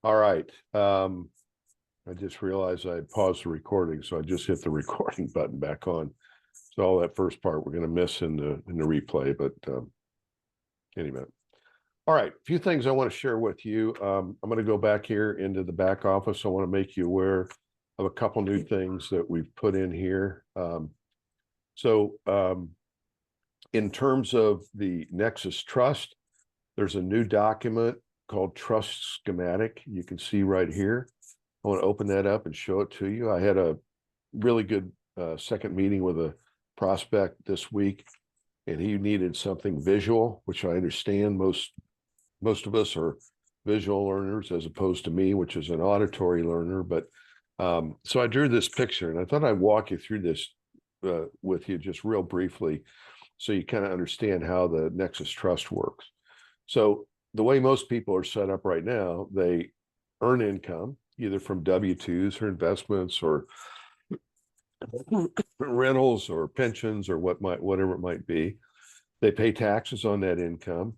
All right. I just realized I paused the recording, so I just hit the recording button back on. So all that first part we're going to miss in the replay, but anyway. All right, a few things I want to share with you. I'm going to go back here into the back office. I want to make you aware of a couple new things that we've put in here. In terms of the Nexus Trust, there's a new document called Trust Schematic. You can see right here. I want to open that up and show it to you. I had a really good second meeting with a prospect this week, and he needed something visual, which I understand most of us are visual learners as opposed to me, which is an auditory learner. But so I drew this picture, and I thought I'd walk you through this with you just real briefly, so you kind of understand how the Nexus Trust works. So the way most people are set up right now, they earn income either from W-2s or investments or rentals or pensions or whatever it might be. They pay taxes on that income.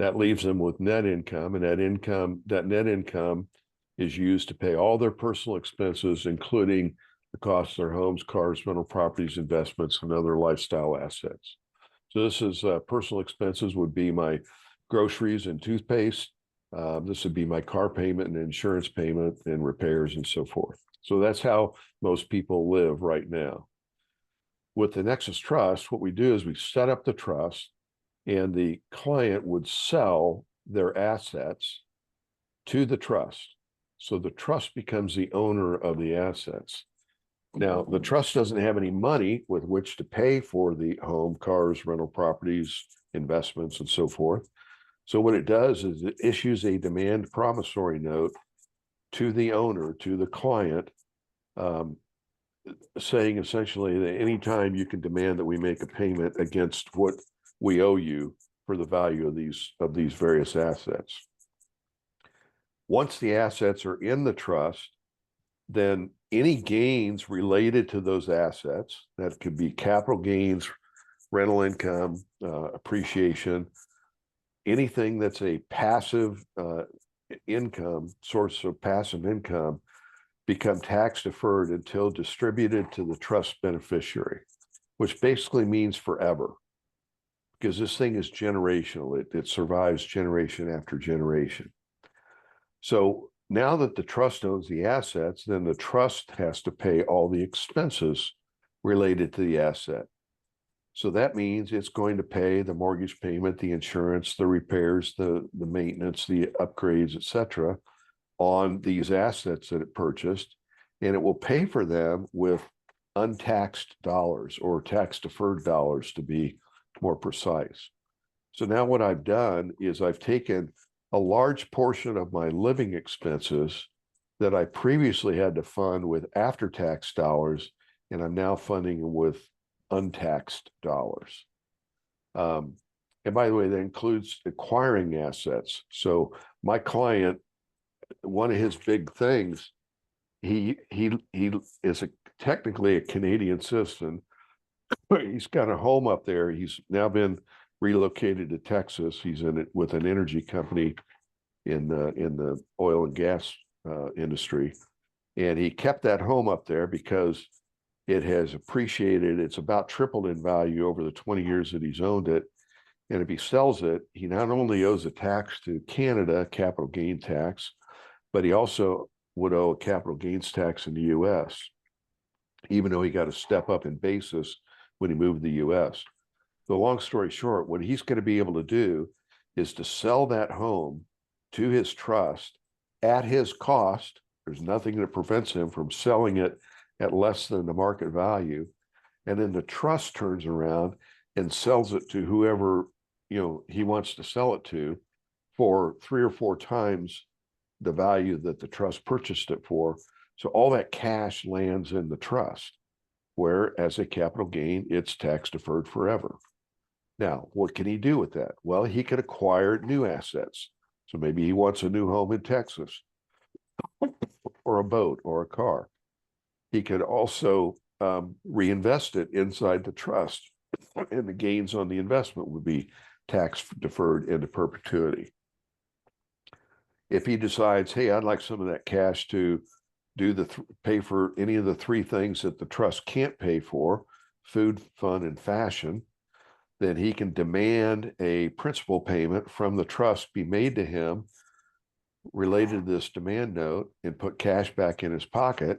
That leaves them with net income, and that net income is used to pay all their personal expenses, including the cost of their homes, cars, rental properties, investments, and other lifestyle assets. So this is personal expenses would be my groceries and toothpaste. This would be my car payment and insurance payment and repairs and so forth. So that's how most people live right now. With the Nexus Trust, what we do is we set up the trust, and the client would sell their assets to the trust. So the trust becomes the owner of the assets. Now, the trust doesn't have any money with which to pay for the home, cars, rental properties, investments, and so forth. So what it does is it issues a demand promissory note to the owner, to the client, saying essentially that anytime you can demand that we make a payment against what we owe you for the value of these various assets. Once the assets are in the trust, then any gains related to those assets, that could be capital gains, rental income, appreciation, anything that's a passive income, source of passive income, become tax deferred until distributed to the trust beneficiary, which basically means forever, because this thing is generational. It survives generation after generation. So now that the trust owns the assets, then the trust has to pay all the expenses related to the asset. So that means it's going to pay the mortgage payment, the insurance, the repairs, the maintenance, the upgrades, etc., on these assets that it purchased, and it will pay for them with untaxed dollars, or tax deferred dollars to be more precise. So now what I've done is I've taken a large portion of my living expenses that I previously had to fund with after-tax dollars, and I'm now funding them with untaxed dollars. And by the way, that includes acquiring assets. So my client, one of his big things, he is technically a Canadian citizen. He's got a home up there. He's now been relocated to Texas. He's in it with an energy company in the oil and gas industry, and he kept that home up there because it has appreciated. It's about tripled in value over the 20 years that he's owned it. And if he sells it, he not only owes a tax to Canada, capital gain tax, but he also would owe a capital gains tax in the U.S., even though he got a step up in basis when he moved to the U.S. The long story short, what he's going to be able to do is to sell that home to his trust at his cost. There's nothing that prevents him from selling it at less than the market value. And then the trust turns around and sells it to whoever, he wants to sell it to, for 3 or 4 times the value that the trust purchased it for. So all that cash lands in the trust, where as a capital gain, it's tax deferred forever. Now, what can he do with that? Well, he could acquire new assets. So maybe he wants a new home in Texas, or a boat, or a car. He could also reinvest it inside the trust, and the gains on the investment would be tax deferred into perpetuity. If he decides, hey, I'd like some of that cash to do pay for any of the three things that the trust can't pay for, food, fun, and fashion, then he can demand a principal payment from the trust be made to him related to this demand note and put cash back in his pocket.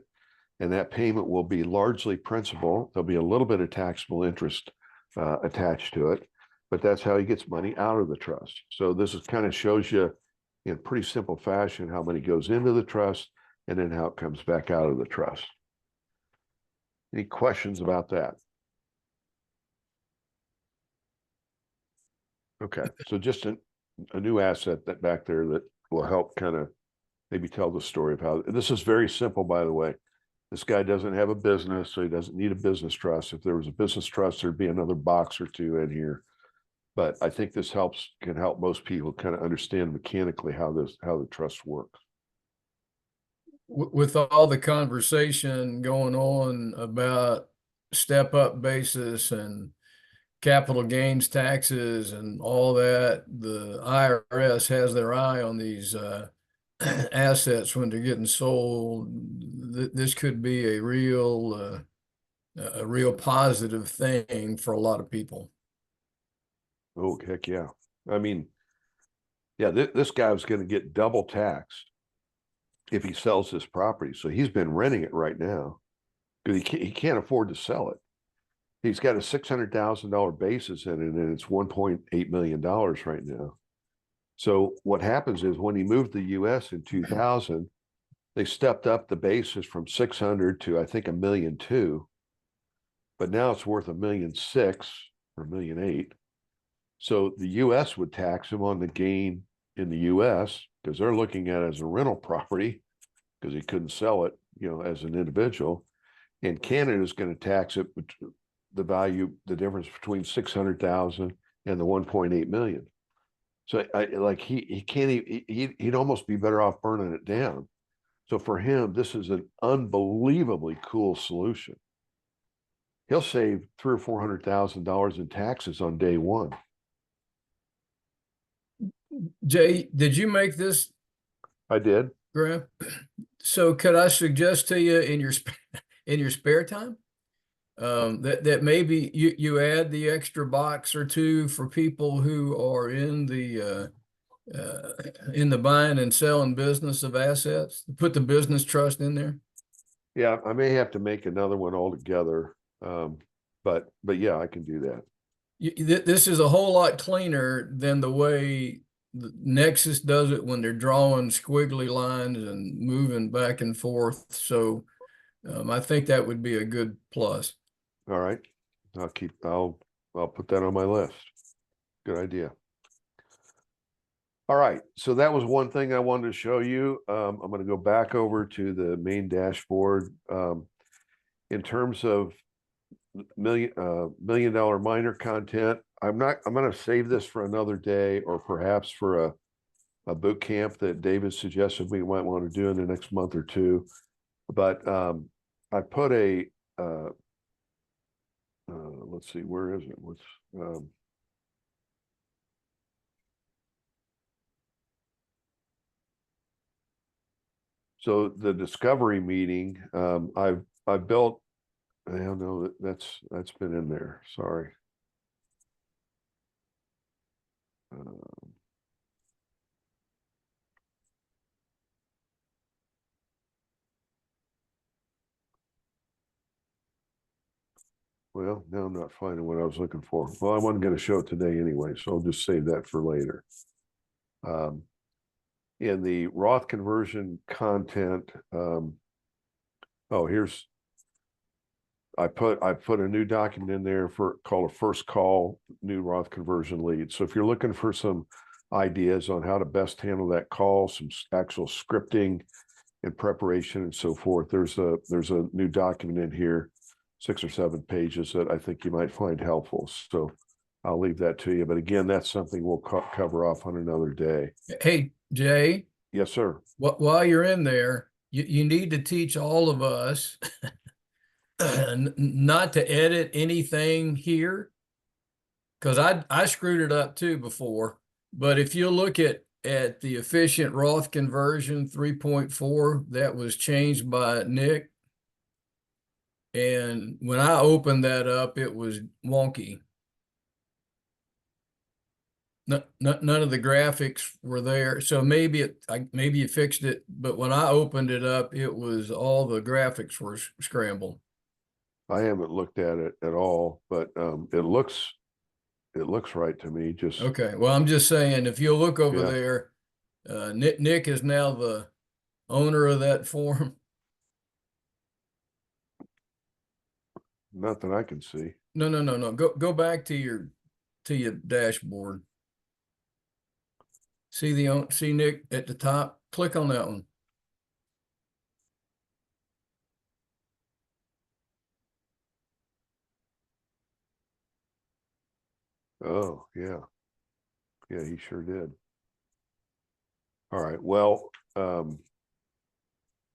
And that payment will be largely principal. There'll be a little bit of taxable interest attached to it, but that's how he gets money out of the trust. So this is kind of shows you in pretty simple fashion how money goes into the trust and then how it comes back out of the trust. Any questions about that? Okay, so just a new asset that back there that will help kind of maybe tell the story of how this is very simple, by the way. This guy doesn't have a business, so he doesn't need a business trust. If there was a business trust, there'd be another box or two in here. But I think this can help most people kind of understand mechanically how the trust works. With all the conversation going on about step-up basis and capital gains taxes and all that, the IRS has their eye on these assets when they're getting sold. This could be a real positive thing for a lot of people. Oh, heck yeah. I mean, yeah, this guy was going to get double taxed if he sells this property. So he's been renting it right now because he can't afford to sell it. He's got a $600,000 basis in it, and it's $1.8 million right now. So what happens is when he moved to the U.S. in 2000, they stepped up the basis from 600 to I think $1.2 million, but now it's worth $1.6 million or $1.8 million. So the U.S. would tax him on the gain in the U.S. because they're looking at it as a rental property because he couldn't sell it, as an individual. And Canada is going to tax it, the value, the difference between 600,000 and the 1.8 million. So he can't even, he'd almost be better off burning it down. So for him, this is an unbelievably cool solution. He'll save $300,000 or $400,000 in taxes on day one. Jay, did you make this? I did. Graham? So could I suggest to you in your spare time that maybe you add the extra box or two for people who are in the buying and selling business of assets? Put the business trust in there. Yeah, I may have to make another one altogether, but yeah, I can do that. This is a whole lot cleaner than the way Nexus does it when they're drawing squiggly lines and moving back and forth. So I think that would be a good plus. All right, I'll put that on my list. Good idea. All right, so that was one thing I wanted to show you. I'm going to go back over to the main dashboard. In terms of $1 million miner content, I'm going to save this for another day, or perhaps for a boot camp that David suggested we might want to do in the next month or two. But I put let's see, where is it? So the discovery meeting, I've built. I don't know, that's been in there. Sorry. Well, now I'm not finding what I was looking for. Well, I wasn't going to show it today anyway, so I'll just save that for later. In the Roth conversion content, I put a new document in there called a first call new Roth conversion lead. So if you're looking for some ideas on how to best handle that call, some actual scripting and preparation and so forth, there's a new document in here, 6 or 7 pages that I think you might find helpful. So I'll leave that to you. But again, that's something we'll cover off on another day. Hey, Jay. Yes, sir. While you're in there, you need to teach all of us not to edit anything here, because I screwed it up too before. But if you look at at the efficient Roth conversion 3.4, that was changed by Nick. And when I opened that up, it was wonky. None of the graphics were there. So maybe maybe you fixed it, but when I opened it up, it was all the graphics were scrambled. I haven't looked at it at all, but it looks right to me. Just Okay. Well, I'm just saying, if you'll look over Yeah. there, Nick is now the owner of that form. not that I can see. No. Go back to your dashboard. See Nick at the top? Click on that one. Oh, yeah. Yeah, he sure did. All right. Well,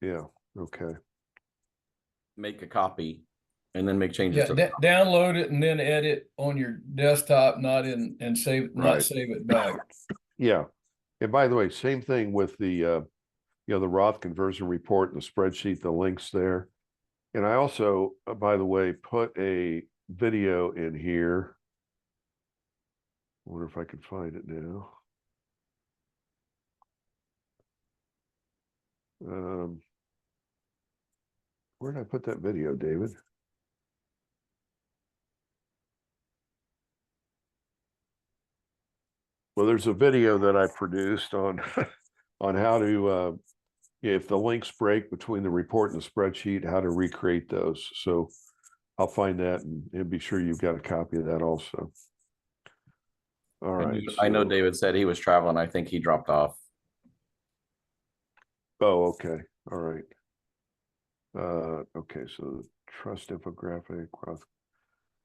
yeah, okay. Make a copy and then make changes Yeah, to the download it and then edit on your desktop, not Right. save it back. Yeah. And by the way, same thing with the the Roth conversion report and the spreadsheet, the links there. And I also, by the way, put a video in here. I wonder if I can find it now. Where did I put that video, David? Well, there's a video that I produced on on how to if the links break between the report and the spreadsheet, how to recreate those. So I'll find that and be sure you've got a copy of that also. All right. I know so- David said he was traveling. I think he dropped off. Oh, okay. All right. Okay, so trust infographic.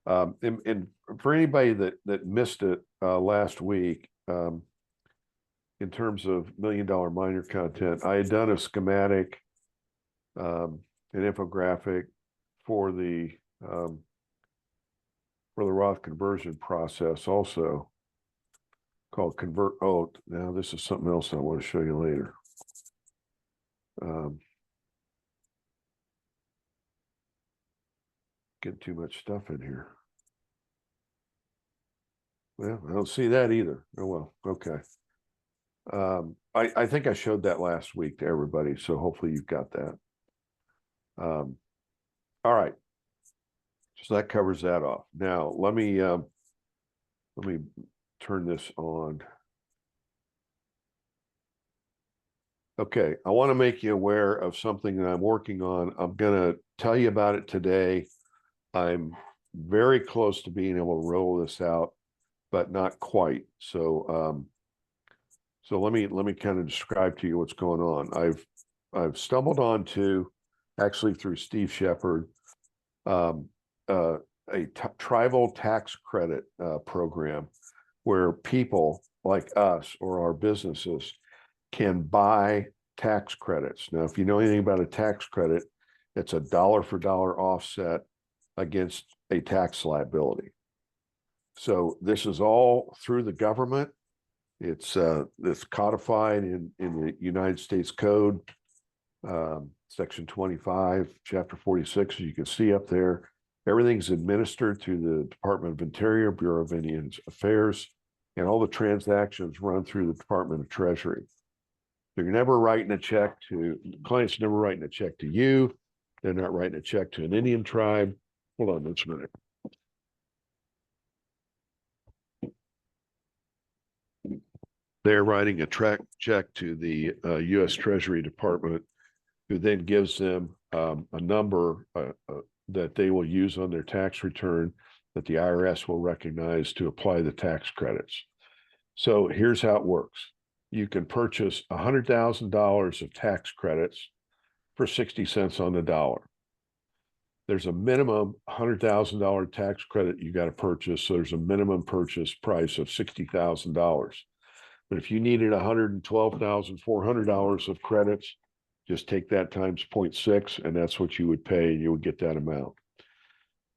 And for anybody that missed it last week, in terms of $1 Million Miner content, I had done a schematic, an infographic for the Roth conversion process also, called convert. Oh, now this is something else I want to show you later. Get too much stuff in here. Well, I don't see that either. Oh, well, okay. I think I showed that last week to everybody, so hopefully you've got that. All right. So that covers that off. Now let me turn this on. Okay, I want to make you aware of something that I'm working on. I'm going to tell you about it today. I'm very close to being able to roll this out, but not quite. So so let me kind of describe to you what's going on. I've stumbled onto, actually through Steve Shepard, a tribal tax credit program where people like us or our businesses can buy tax credits. Now, if you know anything about a tax credit, it's a dollar for dollar offset against a tax liability. So this is all through the government. It's codified in the United States Code, Section 25, Chapter 46, as you can see up there. Everything's administered through the Department of Interior, Bureau of Indian Affairs, and all the transactions run through the Department of Treasury. So you're never writing a check to, the client's never writing a check to you. They're not writing a check to an Indian tribe. Hold on just a minute. They're writing a check to the U.S. Treasury Department, who then gives them a number that they will use on their tax return that the IRS will recognize to apply the tax credits. So here's how it works. You can purchase $100,000 of tax credits for 60 cents on the dollar. There's a minimum $100,000 tax credit you got to purchase. So there's a minimum purchase price of $60,000. But if you needed $112,400 of credits, just take that times 0.6, and that's what you would pay, and you would get that amount.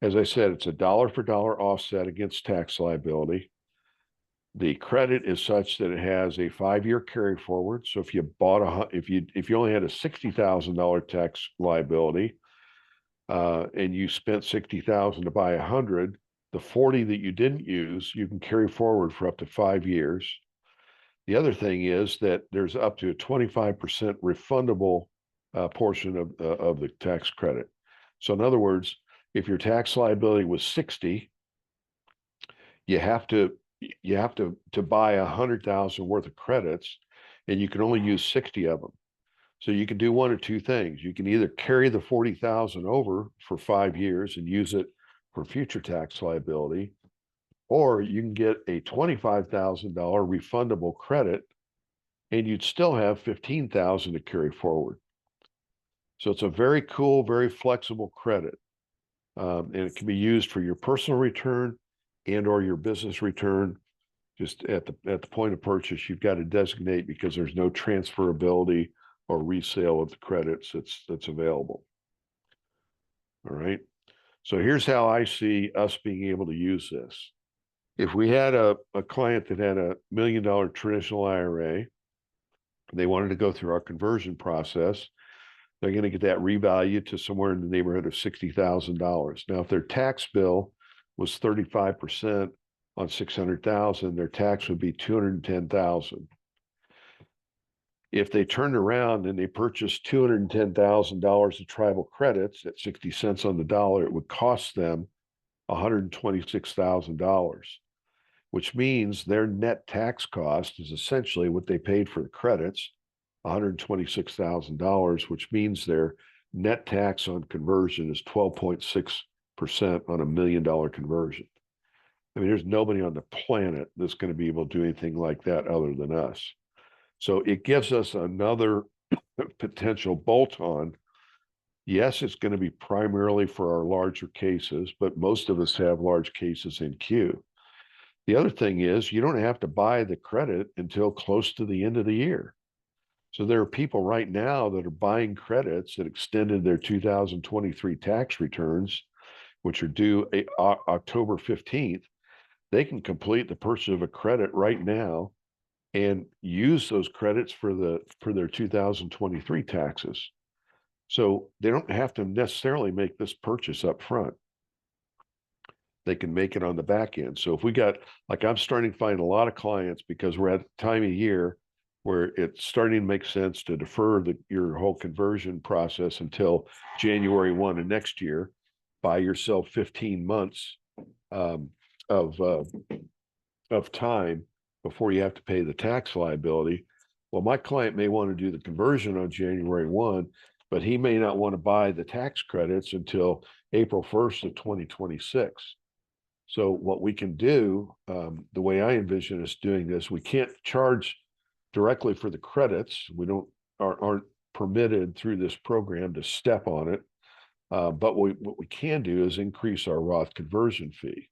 As I said, it's a dollar for dollar offset against tax liability. The credit is such that it has a 5-year carry forward. So if you bought if you only had a $60,000 tax liability, and you spent 60,000 to buy 100, the 40 that you didn't use, you can carry forward for up to 5 years. The other thing is that there's up to a 25% refundable portion of the tax credit. So in other words, if your tax liability was 60, you have to buy 100,000 worth of credits, and you can only use 60 of them. So you can do one of two things. You can either carry the 40,000 over for 5 years and use it for future tax liability, or you can get a $25,000 refundable credit, and you'd still have 15,000 to carry forward. So it's a very cool, very flexible credit, and it can be used for your personal return and or your business return. Just at the point of purchase, you've got to designate, because there's no transferability or resale of the credits that's available. All right. So here's how I see us being able to use this. If we had a client that had $1 million traditional IRA, they wanted to go through our conversion process, they're going to get that revalued to somewhere in the neighborhood of $60,000. Now, if their tax bill was 35% on 600,000, their tax would be 210,000. If they turned around and they purchased $210,000 of tribal credits at 60 cents on the dollar, it would cost them $126,000, which means their net tax cost is essentially what they paid for the credits, $126,000, which means their net tax on conversion is 12.6% on $1 million conversion. I mean, there's nobody on the planet that's going to be able to do anything like that other than us. So it gives us another potential bolt-on. Yes, it's going to be primarily for our larger cases, but most of us have large cases in queue. The other thing is, you don't have to buy the credit until close to the end of the year. So there are people right now that are buying credits that extended their 2023 tax returns, which are due October 15th. They can complete the purchase of a credit right now and use those credits for their 2023 taxes. So they don't have to necessarily make this purchase up front. They can make it on the back end. So if we got, like, I'm starting to find a lot of clients, because we're at the time of year where it's starting to make sense to defer your whole conversion process until January 1 of next year. Buy yourself 15 months of time before you have to pay the tax liability. Well, my client may want to do the conversion on January 1, but he may not want to buy the tax credits until April 1st of 2026. So what we can do, the way I envision us doing this, we can't charge directly for the credits. We aren't permitted through this program to step on it. But what we can do is increase our Roth conversion fee.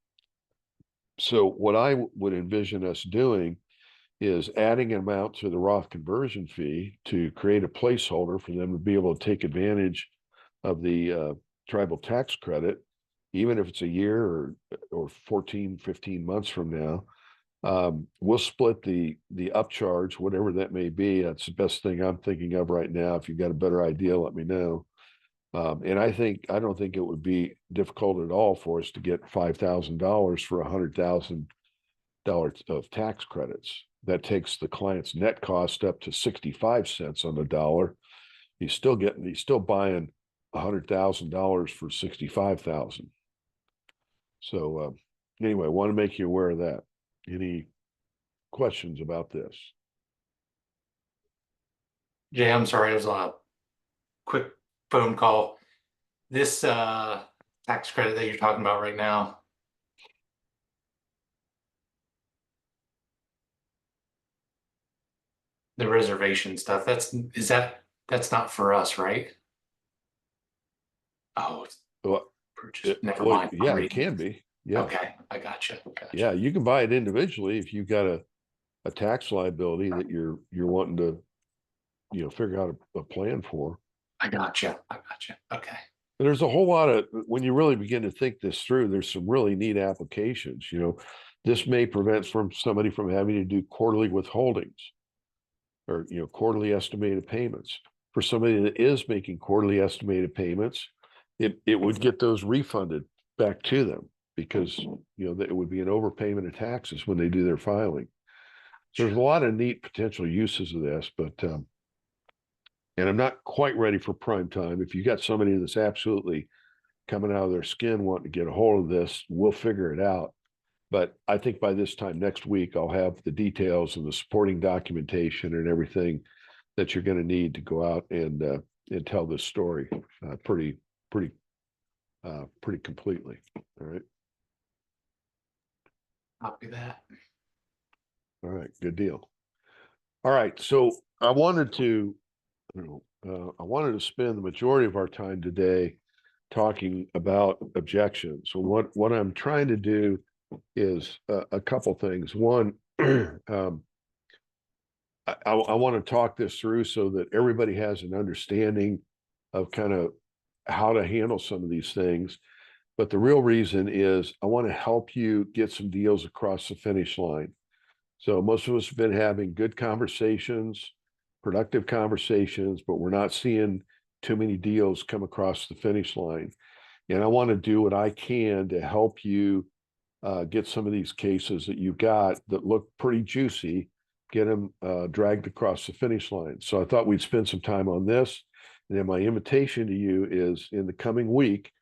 So what I would envision us doing is adding an amount to the Roth conversion fee to create a placeholder for them to be able to take advantage of the tribal tax credit, even if it's a year or 14, 15 months from now. We'll split the upcharge, whatever that may be. That's the best thing I'm thinking of right now. If you've got a better idea, let me know. And I don't think it would be difficult at all for us to get $5,000 for $100,000 of tax credits. That takes the client's net cost up to 65 cents on the dollar. He's still buying $100,000 for 65,000. So anyway, I want to make you aware of that. Any questions about this? Jay, I'm sorry, I was on a quick phone call. This tax credit that you're talking about right now, the reservation stuff, that's not for us, right? Oh, Well, purchase. Never mind. yeah, it can be. Yeah. Okay, I gotcha. Yeah, you can buy it individually if you've got a tax liability that you're wanting to, figure out a plan for. I gotcha. Okay. There's a whole lot of, when you really begin to think this through, there's some really neat applications. This may prevent somebody from having to do quarterly withholdings or, quarterly estimated payments. For somebody that is making quarterly estimated payments, it would get those refunded back to them because, that it would be an overpayment of taxes when they do their filing. So there's a lot of neat potential uses of this, but, and I'm not quite ready for prime time. If you got somebody that's absolutely coming out of their skin wanting to get a hold of this, we'll figure it out. But I think by this time next week, I'll have the details and the supporting documentation and everything that you're going to need to go out and tell this story pretty completely. All right. Copy that. All right. Good deal. All right. So I wanted to, I wanted to spend the majority of our time today talking about objections. So what I'm trying to do is a couple things. One, I want to talk this through so that everybody has an understanding of kind of how to handle some of these things. But the real reason is I want to help you get some deals across the finish line. So most of us have been having good conversations, productive conversations, but we're not seeing too many deals come across the finish line. And I want to do what I can to help you get some of these cases that you've got that look pretty juicy, get them dragged across the finish line. So I thought we'd spend some time on this. And then my invitation to you is in the coming week,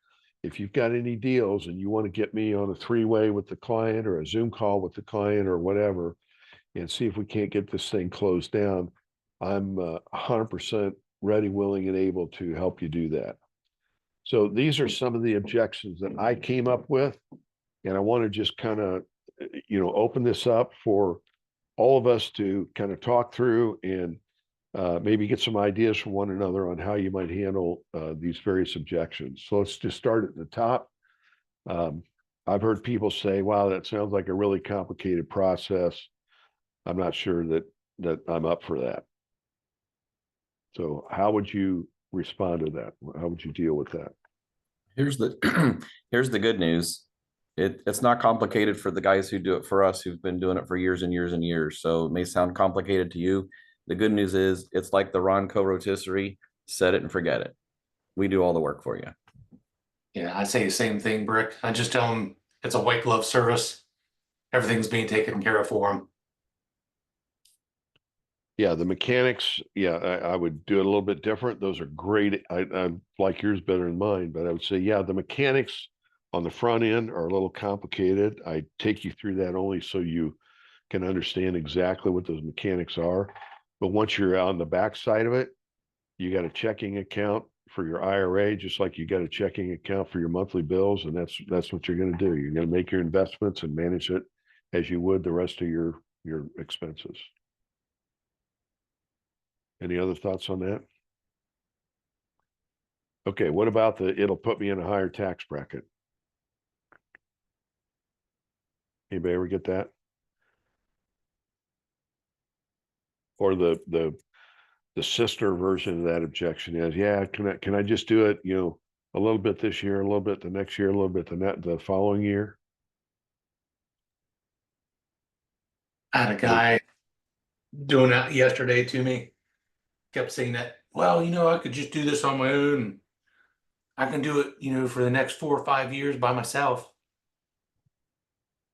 if you've got any deals and you want to get me on a three-way with the client or a Zoom call with the client or whatever, and see if we can't get this thing closed down, I'm 100% ready, willing, and able to help you do that. So these are some of the objections that I came up with. And I want to just kind of, open this up for all of us to kind of talk through and maybe get some ideas from one another on how you might handle these various objections. So let's just start at the top. I've heard people say, wow, that sounds like a really complicated process. I'm not sure that I'm up for that. So how would you respond to that? How would you deal with that? Here's the here's the good news. It's not complicated for the guys who do it for us, who've been doing it for years and years and years. So it may sound complicated to you. The good news is it's like the Ronco rotisserie, set it and forget it. We do all the work for you. Yeah, I say the same thing, Brick. I just tell them it's a white glove service. Everything's being taken care of for them. Yeah, the mechanics, yeah, I would do it a little bit different. Those are great. I like yours better than mine, but I would say, yeah, the mechanics on the front end are a little complicated. I take you through that only so you can understand exactly what those mechanics are. But once you're on the back side of it, you got a checking account for your IRA, just like you got a checking account for your monthly bills. And that's what you're going to do. You're going to make your investments and manage it as you would the rest of your expenses. Any other thoughts on that? Okay, what about it'll put me in a higher tax bracket? Anybody ever get that? Or the sister version of that objection is, yeah, can I just do it, a little bit this year, a little bit the next year, a little bit the following year? I had a guy doing that yesterday to me. Kept saying that, well, I could just do this on my own. I can do it, for the next 4 or 5 years by myself.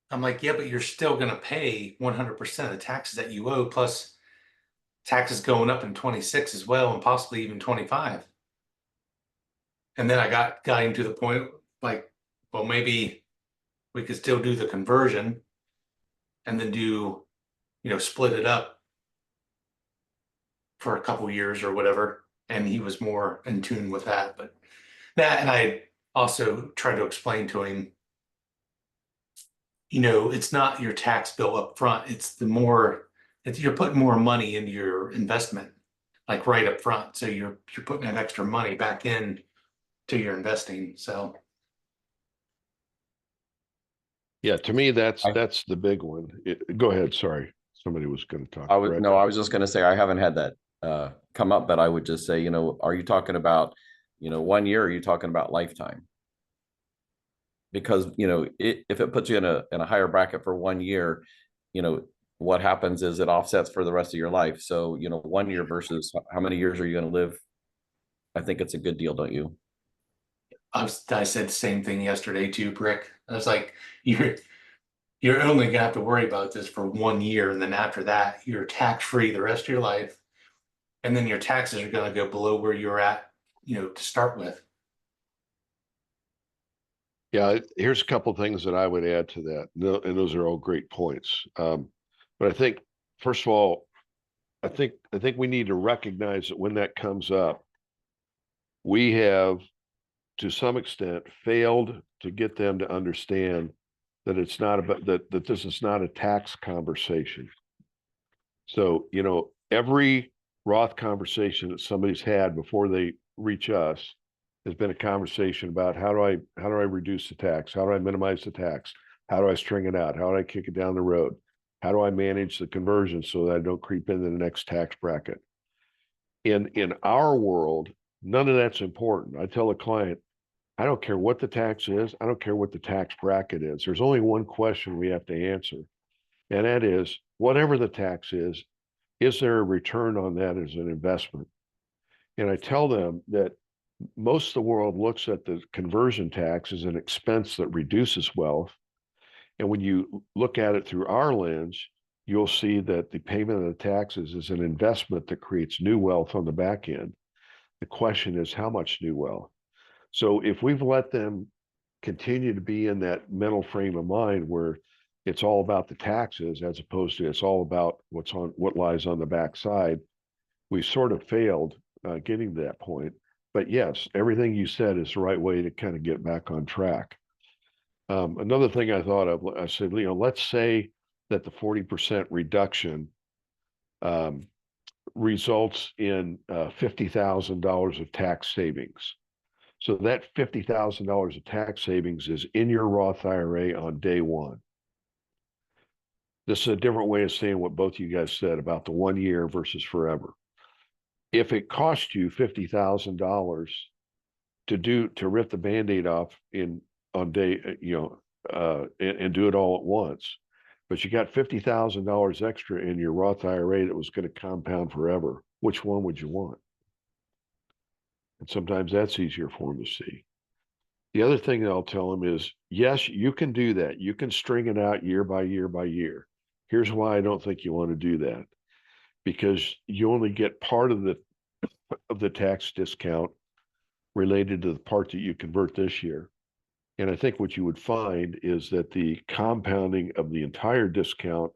I'm like, yeah, but you're still going to pay 100% of the taxes that you owe, plus taxes going up in 26 as well, and possibly even 25. And then I got him to the point like, well, maybe we could still do the conversion and then do, split it up for a couple years or whatever. And he was more in tune with that. But that, and I also tried to explain to him, it's not your tax bill up front. It's you're putting more money into your investment, like right up front. So you're putting that extra money back in to your investing. So yeah, to me, that's the big one. Go ahead. Sorry. Somebody was going to talk. I was just going to say, I haven't had that come up, but I would just say, are you talking about, 1 year? Or are you talking about lifetime? because, if it puts you in a higher bracket for 1 year, what happens is it offsets for the rest of your life. So, 1 year versus how many years are you going to live? I think it's a good deal, don't you? I said the same thing yesterday too, Brick. I was like, you're only gonna have to worry about this for 1 year, and then after that, you're tax free the rest of your life, and then your taxes are gonna go below where you're at, to start with. Yeah, here's a couple things that I would add to that. No, and those are all great points. But I think, first of all, I think we need to recognize that when that comes up, we have, to some extent, failed to get them to understand that it's not about that this is not a tax conversation. So, every Roth conversation that somebody's had before they reach us has been a conversation about how do I reduce the tax? How do I minimize the tax? How do I string it out? How do I kick it down the road? How do I manage the conversion so that I don't creep into the next tax bracket? In our world, none of that's important. I tell a client, I don't care what the tax is. I don't care what the tax bracket is. There's only one question we have to answer. And that is, whatever the tax is there a return on that as an investment? And I tell them that most of the world looks at the conversion tax as an expense that reduces wealth. And when you look at it through our lens, you'll see that the payment of the taxes is an investment that creates new wealth on the back end. The question is, how much new wealth? So if we've let them continue to be in that mental frame of mind where it's all about the taxes as opposed to it's all about what lies on the backside, we sort of failed getting to that point. But yes, everything you said is the right way to kind of get back on track. Another thing I thought of, I said, let's say that the 40% reduction results in $50,000 of tax savings. So that $50,000 of tax savings is in your Roth IRA on day one. This is a different way of saying what both you guys said about the 1 year versus forever. If it cost you $50,000 to rip the Band-Aid off on day, and do it all at once, but you got $50,000 extra in your Roth IRA that was going to compound forever, which one would you want? And sometimes that's easier for them to see. The other thing that I'll tell them is, yes, you can do that. You can string it out year by year by year. Here's why I don't think you want to do that. Because you only get part of the tax discount related to the part that you convert this year. And I think what you would find is that the compounding of the entire discount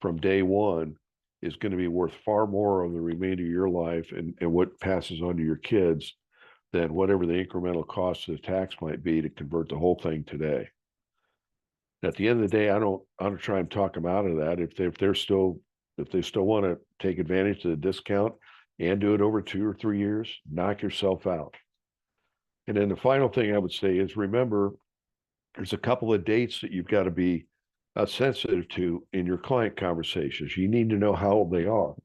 from day one is going to be worth far more on the remainder of your life and what passes on to your kids than whatever the incremental cost of the tax might be to convert the whole thing today. At the end of the day, I don't try and talk them out of that. If they still want to take advantage of the discount and do it over 2 or 3 years, knock yourself out. And then the final thing I would say is, remember, there's a couple of dates that you've got to be sensitive to in your client conversations. You need to know how old they are,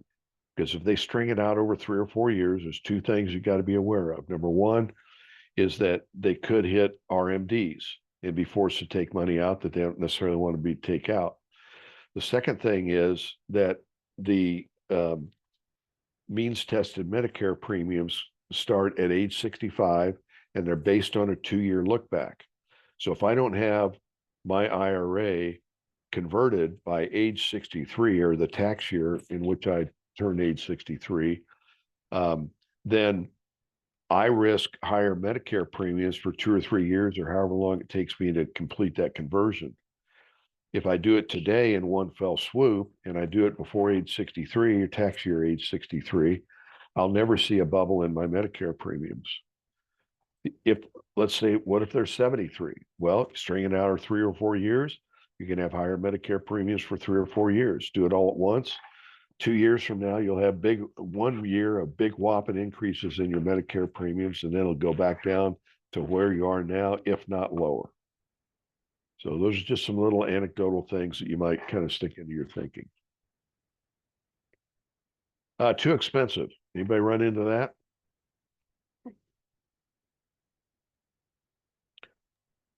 because if they string it out over 3 or 4 years, there's two things you got to be aware of. Number one is that they could hit RMDs and be forced to take money out that they don't necessarily want to take out. The second thing is that the means tested Medicare premiums start at age 65 and they're based on a 2-year look back. So if I don't have my IRA converted by age 63, or the tax year in which I turned age 63, then I risk higher Medicare premiums for 2 or 3 years, or however long it takes me to complete that conversion. If I do it today in one fell swoop, and I do it before age 63, or tax year age 63, I'll never see a bubble in my Medicare premiums. Let's say, what if they're 73? Well, string it out over 3 or 4 years, you can have higher Medicare premiums for 3 or 4 years. Do it all at once. 2 years from now, you'll have 1 year of big whopping increases in your Medicare premiums, and then it'll go back down to where you are now, if not lower. So those are just some little anecdotal things that you might kind of stick into your thinking. Too expensive. Anybody run into that?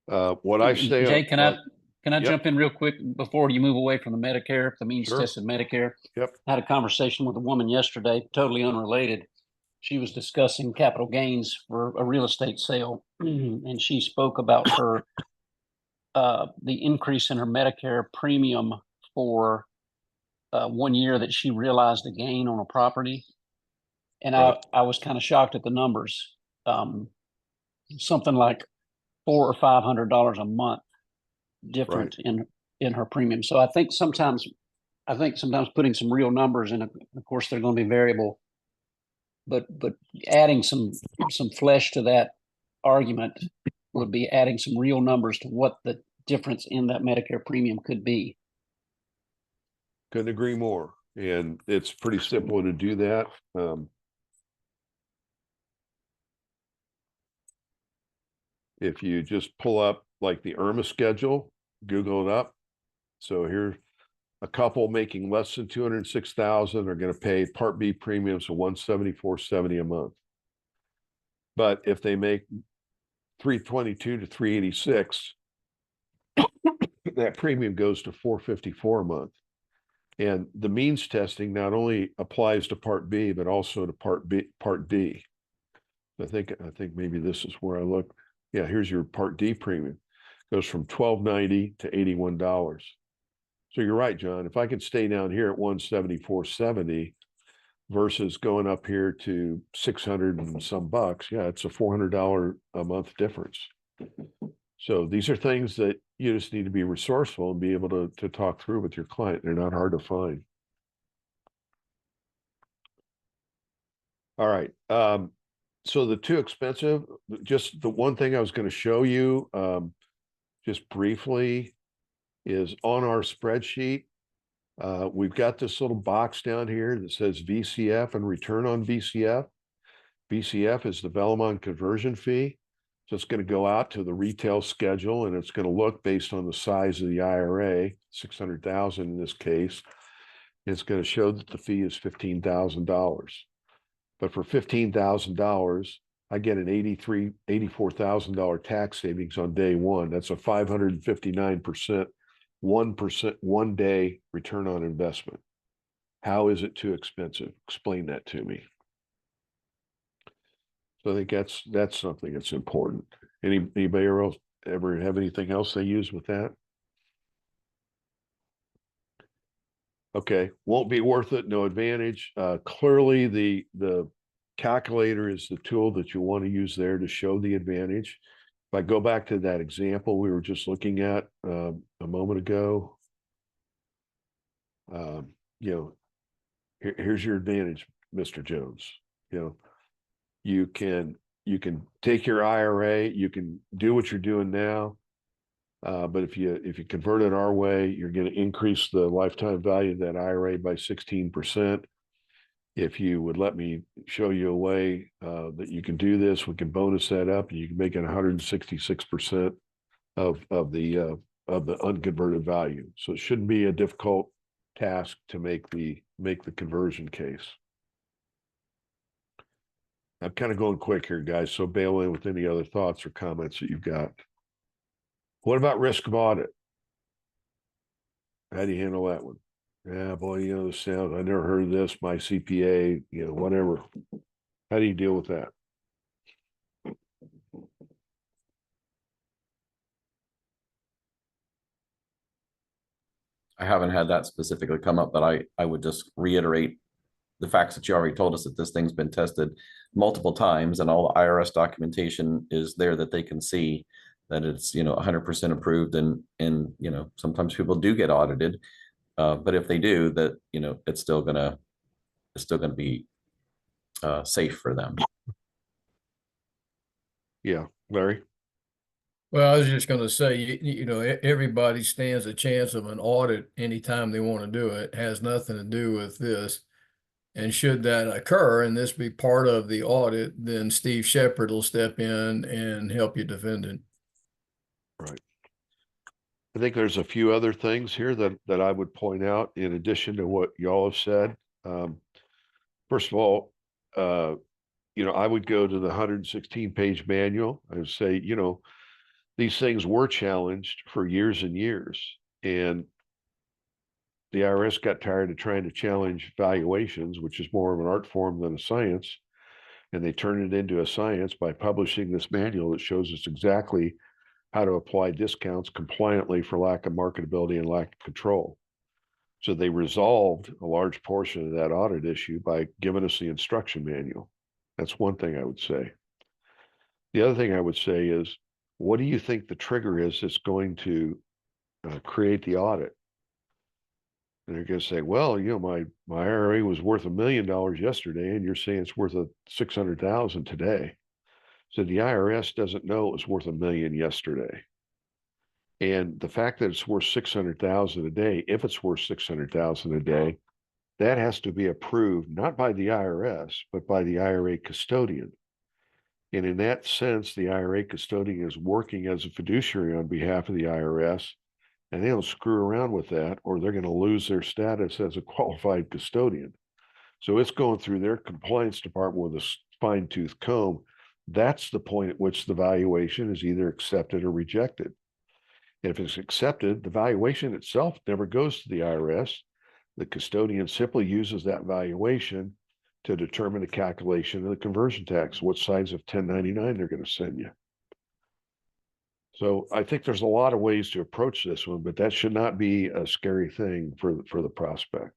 What I say, Jay, can I yep. jump in real quick before you move away from the Medicare, the means Sure. tested Medicare? Yep. I had a conversation with a woman yesterday, totally unrelated. She was discussing capital gains for a real estate sale, and she spoke about her the increase in her Medicare premium for 1 year that she realized a gain on a property. And Right. I was kind of shocked at the numbers. Something like $400 or $500 a month different in her premium. So I think sometimes putting some real numbers in, of course they're going to be variable, but adding some flesh to that argument would be adding some real numbers to what the difference in that Medicare premium could be. Couldn't agree more. And it's pretty simple to do that. If you just pull up like the IRMA schedule, Google it up. So here, a couple making less than 206,000 are going to pay Part B premiums of $174.70 a month. But if they make 322 to 386, that premium goes to $454 a month. And the means testing not only applies to Part B, but also to Part D. I think maybe this is where I look. Yeah, here's your Part D premium. Goes from $12.90 to $81. So you're right, John. If I could stay down here at $174.70 versus going up here to 600 and some bucks, yeah, it's a $400 a month difference. So these are things that you just need to be resourceful and be able to talk through with your client. They're not hard to find. All right. So the too expensive, just the one thing I was going to show you just briefly is on our spreadsheet. We've got this little box down here that says VCF and return on VCF. VCF is the Velamon conversion fee. So it's going to go out to the retail schedule and it's going to look based on the size of the IRA, 600,000 in this case. It's going to show that the fee is $15,000. But for $15,000, I get an $84,000 tax savings on day one. That's a 559%, 1% 1 day return on investment. How is it too expensive? Explain that to me. So I think that's something that's important. Anybody else ever have anything else they use with that? Okay, won't be worth it, no advantage. Clearly the calculator is the tool that you want to use there to show the advantage. If I go back to that example we were just looking at a moment ago, here's your advantage, Mr. Jones. You can take your IRA, you can do what you're doing now, but if you convert it our way, you're going to increase the lifetime value of that IRA by 16%. If you would let me show you a way that you can do this, we can bonus that up, and you can make it 166% of the unconverted value. So it shouldn't be a difficult task to make the conversion case. I'm kind of going quick here, guys, so bail in with any other thoughts or comments that you've got. What about risk of audit? How do you handle that one? Yeah, boy, the sound, I never heard of this, my CPA, whatever. How do you deal with that? I haven't had that specifically come up, but I would just reiterate the facts that you already told us, that this thing's been tested multiple times and all the IRS documentation is there that they can see that it's 100% approved, and sometimes people do get audited, but if they do, that it's still gonna be safe for them. Yeah, Larry. Well, I was just going to say, everybody stands a chance of an audit anytime they want to do it. It has nothing to do with this. And should that occur and this be part of the audit, then Steve Shepard will step in and help you defend it. Right. I think there's a few other things here that I would point out in addition to what y'all have said. First of all, I would go to the 116-page manual. I would say, these things were challenged for years and years. And the IRS got tired of trying to challenge valuations, which is more of an art form than a science. And they turned it into a science by publishing this manual that shows us exactly how to apply discounts compliantly for lack of marketability and lack of control. So they resolved a large portion of that audit issue by giving us the instruction manual. That's one thing I would say. The other thing I would say is, what do you think the trigger is that's going to create the audit? And they're going to say, well, you know, my IRA was worth $1 million yesterday, and you're saying it's worth 600,000 today. So the IRS doesn't know it was worth $1 million yesterday. And the fact that it's worth 600,000 a day, if it's worth 600,000 a day, that has to be approved not by the IRS, but by the IRA custodian. And in that sense, the IRA custodian is working as a fiduciary on behalf of the IRS, and they don't screw around with that, or they're going to lose their status as a qualified custodian. So it's going through their compliance department with a fine-tooth comb. That's the point at which the valuation is either accepted or rejected. And if it's accepted, the valuation itself never goes to the IRS. The custodian simply uses that valuation to determine the calculation of the conversion tax, what size of 1099 they're going to send you. So I think there's a lot of ways to approach this one, but that should not be a scary thing for the prospect.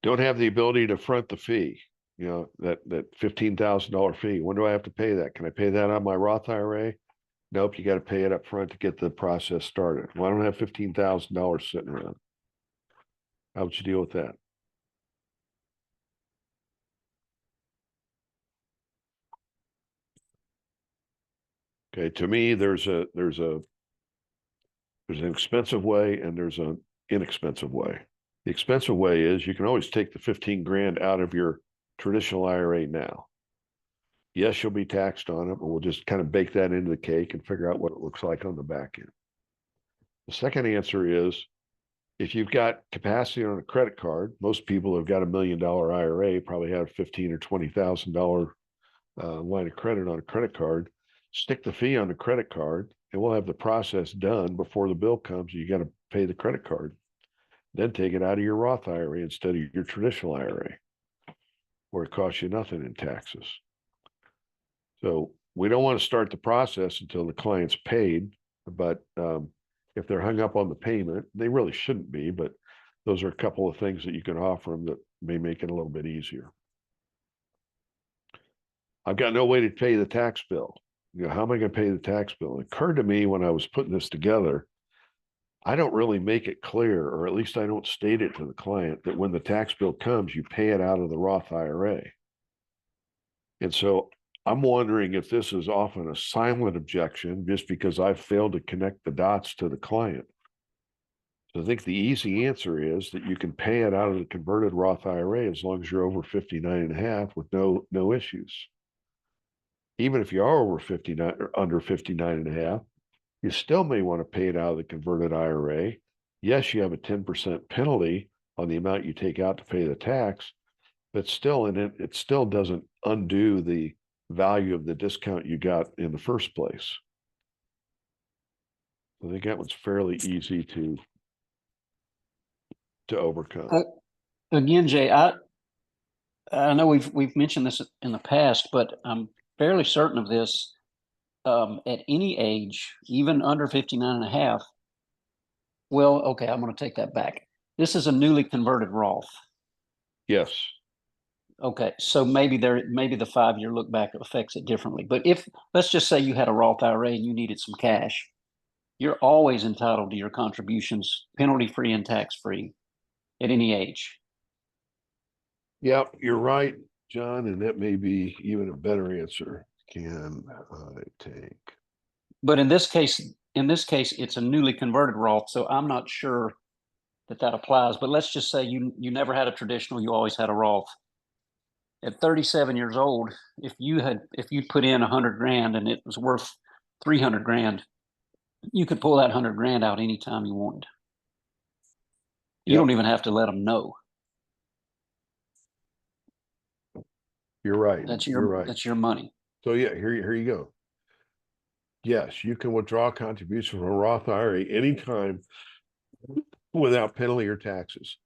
Don't have the ability to front the fee, you know, that $15,000 fee. When do I have to pay that? Can I pay that on my Roth IRA? Nope, you got to pay it up front to get the process started. Well, I don't have $15,000 sitting around. How would you deal with that? Okay, to me, there's an expensive way and there's an inexpensive way. The expensive way is you can always take the 15 grand out of your traditional IRA now. Yes, you'll be taxed on it, but we'll just kind of bake that into the cake and figure out what it looks like on the back end. The second answer is, if you've got capacity on a credit card, most people have got $1 million IRA, probably have $15,000 or $20,000 line of credit on a credit card. Stick the fee on the credit card, and we'll have the process done before the bill comes. You got to pay the credit card. Then take it out of your Roth IRA instead of your traditional IRA, where it costs you nothing in taxes. So we don't want to start the process until the client's paid, but if they're hung up on the payment, they really shouldn't be, but those are a couple of things that you can offer them that may make it a little bit easier. I've got no way to pay the tax bill. You know, how am I going to pay the tax bill? It occurred to me when I was putting this together, I don't really make it clear, or at least I don't state it to the client, that when the tax bill comes, you pay it out of the Roth IRA. And so I'm wondering if this is often a silent objection just because I've failed to connect the dots to the client. So I think the easy answer is that you can pay it out of the converted Roth IRA as long as you're over 59.5 with no issues. Even if you are over 59 or under 59.5, you still may want to pay it out of the converted IRA. Yes, you have a 10% penalty on the amount you take out to pay the tax, but still it still doesn't undo the value of the discount you got in the first place. I think that was fairly easy to overcome. Again, Jay, I know we've mentioned this in the past, but I'm fairly certain of this. At any age, even under 59.5. Well, okay, I'm going to take that back. This is a newly converted Roth. Yes. Okay, so maybe the 5-year look back affects it differently. But if, let's just say you had a Roth IRA and you needed some cash, you're always entitled to your contributions, penalty-free and tax-free at any age. Yep, you're right, John, and that may be even a better answer. Can I take? But in this case, it's a newly converted Roth, so I'm not sure that applies. But let's just say you never had a traditional, you always had a Roth. At 37 years old, if you put in 100 grand and it was worth 300 grand, you could pull that 100 grand out anytime you wanted. You don't even have to let them know. You're right. That's You're right. That's your money. So yeah, here you go. Yes, you can withdraw a contribution from a Roth IRA anytime without penalty or taxes.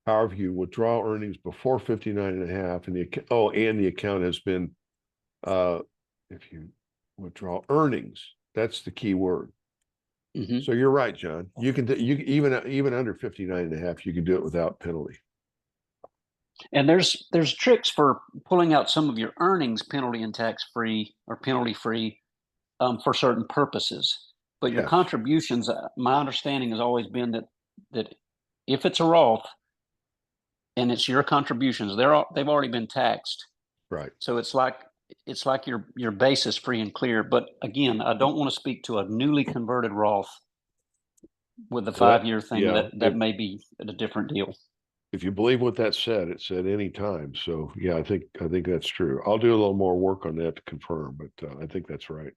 However, you withdraw earnings before 59.5 and the account has been, if you withdraw earnings, that's the key word. Mhm. So you're right, John. You can even under 59.5, you can do it without penalty. And there's tricks for pulling out some of your earnings penalty and tax free or penalty free for certain purposes. But your Yes. contributions, my understanding has always been that if it's a Roth and it's your contributions, they've already been taxed. Right. So it's like your base is free and clear. But again, I don't want to speak to a newly converted Roth with the Well, 5-year thing. yeah, That may be a different deal. if you believe what that said, it said anytime. So yeah, I think that's true. I'll do a little more work on that to confirm, but I think that's right.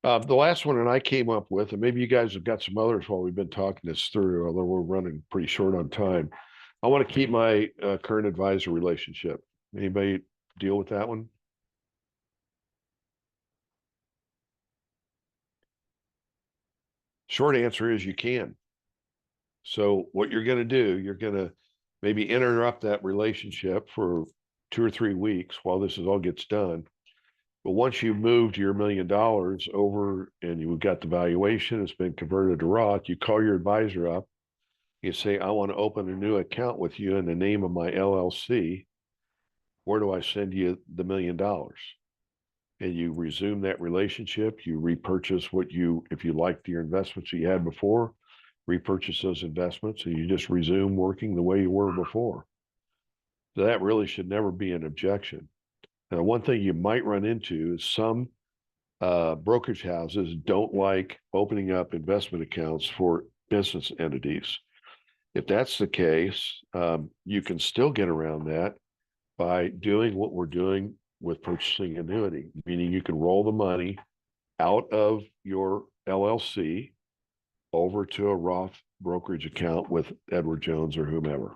The last one that I came up with, and maybe you guys have got some others while we've been talking this through, although we're running pretty short on time. I want to keep my current advisor relationship. Anybody deal with that one? Short answer is you can. So what you're going to do, you're going to maybe interrupt that relationship for 2 or 3 weeks while this all gets done. But once you've moved your $1 million over and you've got the valuation, it's been converted to Roth, you call your advisor up. You say, I want to open a new account with you in the name of my LLC. Where do I send you the $1 million? And you resume that relationship. You repurchase if you liked your investments you had before, repurchase those investments, and you just resume working the way you were before. So that really should never be an objection. Now, one thing you might run into is some brokerage houses don't like opening up investment accounts for business entities. If that's the case, you can still get around that by doing what we're doing with purchasing annuity, meaning you can roll the money out of your LLC over to a Roth brokerage account with Edward Jones or whomever.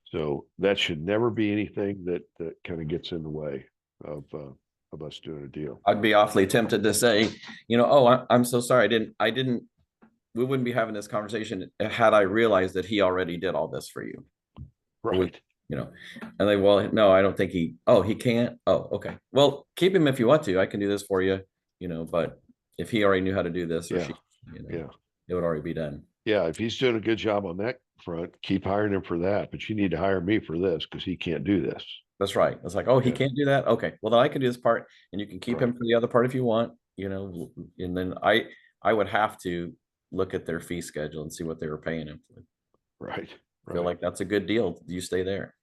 So that should never be anything that kind of gets in the way of us doing a deal. I'd be awfully tempted to say, oh, I'm so sorry. We wouldn't be having this conversation had I realized that he already did all this for you. Right. And they, well, no, I don't think he can't. Oh, okay. Well, keep him if you want to. I can do this for you, but if he already knew how to do this or she, Yeah. it would already be done. Yeah. If he's doing a good job on that front, keep hiring him for that. But you need to hire me for this because he can't do this. That's right. It's like, oh, he can't do that. Okay. Well, then I can do this part and you can keep him for the other part if you want, and then I would have to look at their fee schedule and see what they were paying him. Right. I feel like that's a good deal. You stay there.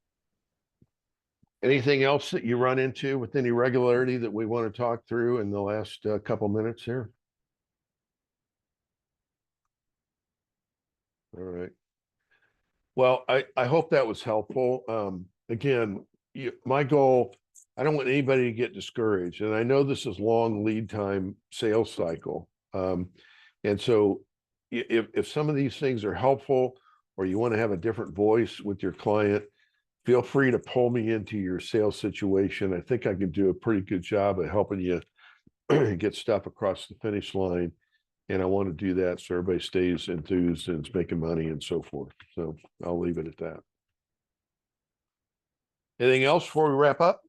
Anything else that you run into with any regularity that we want to talk through in the last couple minutes here? All right. Well, I hope that was helpful. Again, my goal, I don't want anybody to get discouraged. And I know this is long lead time sales cycle. And so if some of these things are helpful or you want to have a different voice with your client, feel free to pull me into your sales situation. I think I can do a pretty good job of helping you get stuff across the finish line. And I want to do that so everybody stays enthused and is making money and so forth. So I'll leave it at that. Anything else before we wrap up?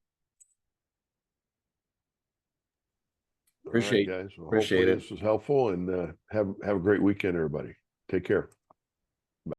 Appreciate All right, guys. Well, appreciate hopefully it. this was helpful and have a great weekend, everybody. Take care.